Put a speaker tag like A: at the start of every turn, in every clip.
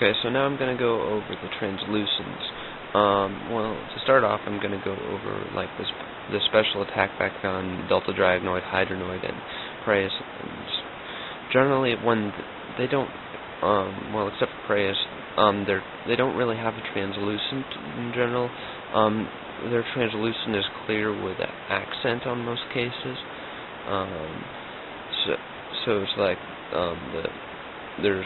A: Okay, so now I'm going to go over the translucents. Well, to start off, I'm going to go over like the special attack back on Delta Dragonoid, Hydronoid, and Preyas. Generally, when they don't, well, except for Preyas, they don't really have a translucent in general. Their translucent is clear with an accent on most cases. So it's like there's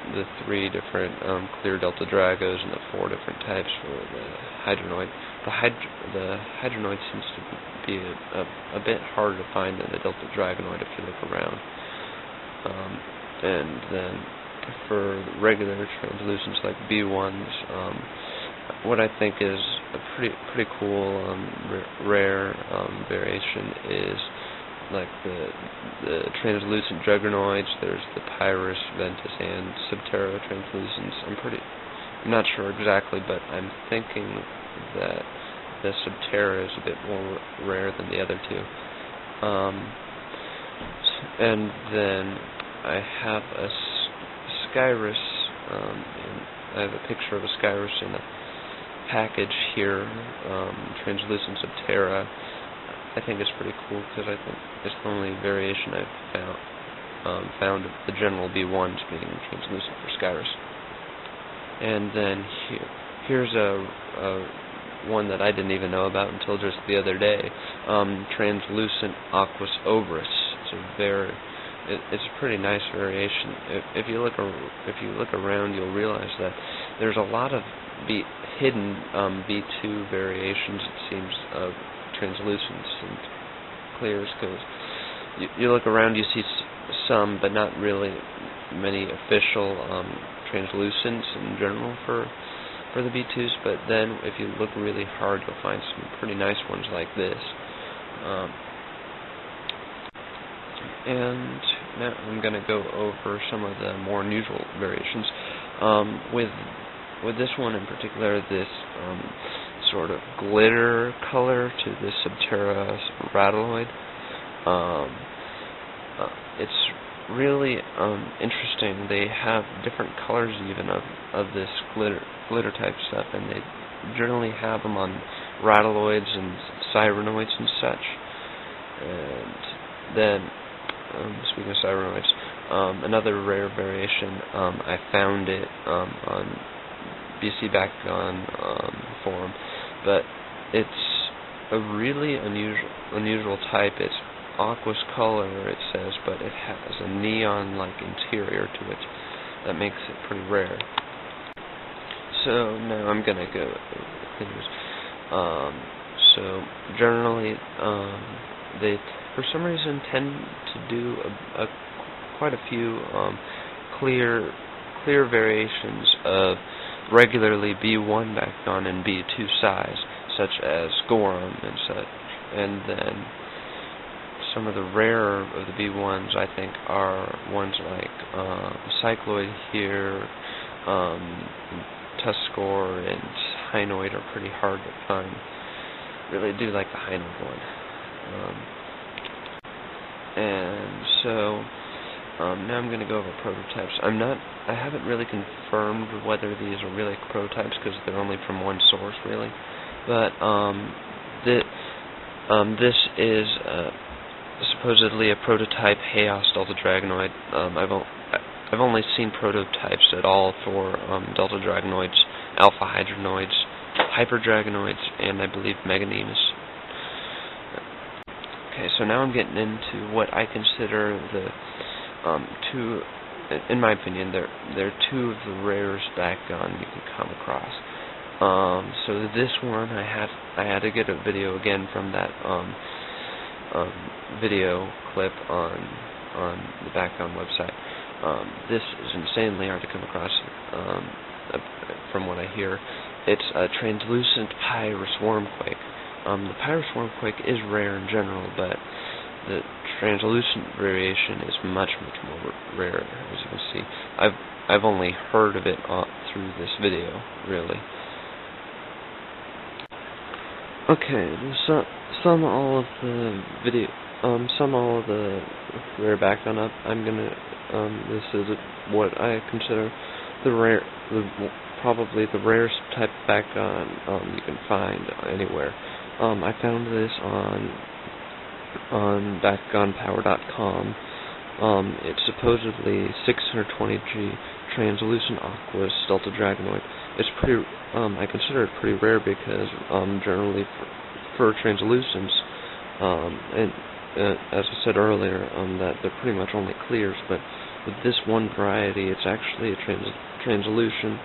A: the 3 different clear Delta Dragos and the 4 different types for the Hydronoid. The Hydronoid seems to be a bit harder to find than the Delta Dragonoid if you look around. And then for regular translucents like B1s, what I think is a pretty cool rare variation is like the translucent Juggernoids. There's the Pyrus, Ventus, and Subterra translucents. I'm not sure exactly, but I'm thinking that the Subterra is a bit more rare than the other 2. And then I have a Skyrus, and I have a picture of a Skyrus in a package here, translucent Subterra. I think it's pretty cool because I think it's the only variation I've found of the general B1s being translucent for Skyrus. And then here's a one that I didn't even know about until just the other day. Translucent Aquas Obris. It's a pretty nice variation. If you look around, you'll realize that there's a lot of hidden B2 variations, it seems, of translucents and clears, because you look around, you see some, but not really many official translucents in general for the B2s. But then if you look really hard, you'll find some pretty nice ones like this. And now I'm going to go over some of the more unusual variations. With this one in particular, this sort of glitter color to the Subterra Rattloid. It's really interesting. They have different colors even of this glitter type stuff, and they generally have them on Rattloids and Cyranoids and such. And then, speaking of Cyranoids, another rare variation, I found it on BC Bakugan forum, but it's a really unusual type. It's aqueous color, it says, but it has a neon-like interior to it that makes it pretty rare. So now I'm gonna go over things. So generally, they for some reason tend to do quite a few clear variations of regularly B1 Bakugan and B2 size, such as Goron and such. And then some of the rarer of the B1s, I think, are ones like Cycloid here, Tuskor, and Hynoid are pretty hard to find. Really do like the Hynoid one. And so now I'm going to go over prototypes. I haven't really confirmed whether these are really prototypes because they're only from one source, really. But this is supposedly a prototype Chaos Delta Dragonoid. I've only seen prototypes at all for Delta Dragonoids, Alpha Hydronoids, Hyper Dragonoids, and I believe Meganemus. Okay, so now I'm getting into what I consider the two, in my opinion, they're 2 of the rarest Bakugan you can come across. So this one, I had to get a video again from that video clip on the Bakugan website. This is insanely hard to come across, from what I hear. It's a translucent Pyrus Wormquake. The Pyrus Wormquake is rare in general, but the translucent variation is much more rare, as you can see. I've only heard of it through this video, really. Okay, so sum all of the rare Bakugan up. This is what I consider probably the rarest type of Bakugan you can find anywhere. I found this on BakuganPower.com. It's supposedly 620G translucent aqua Delta Dragonoid. It's pretty. I consider it pretty rare because generally for translucents, and as I said earlier, that they're pretty much only clears. But with this one variety, it's actually a translucent.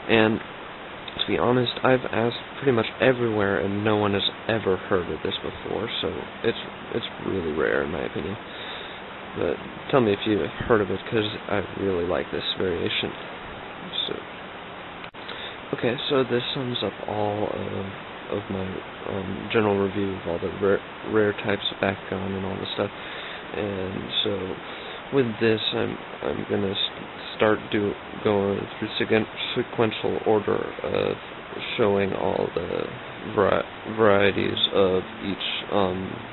A: And to be honest, I've asked pretty much everywhere, and no one has ever heard of this before. So it's really rare in my opinion. But tell me if you have heard of it, because I really like this variation. So, okay, so this sums up all of my general review of all the rare types of Bakugan and all this stuff. And so, with this, I'm gonna start going through sequential order of showing all the varieties of each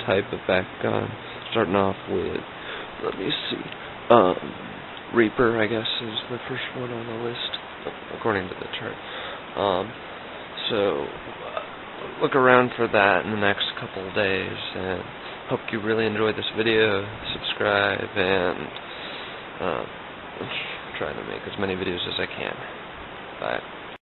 A: type of Bakugan, starting off with, let me see, Reaper, I guess, is the first one on the list, according to the chart. So, look around for that in the next couple of days, and hope you really enjoyed this video. Subscribe, and try to make as many videos as I can. Bye.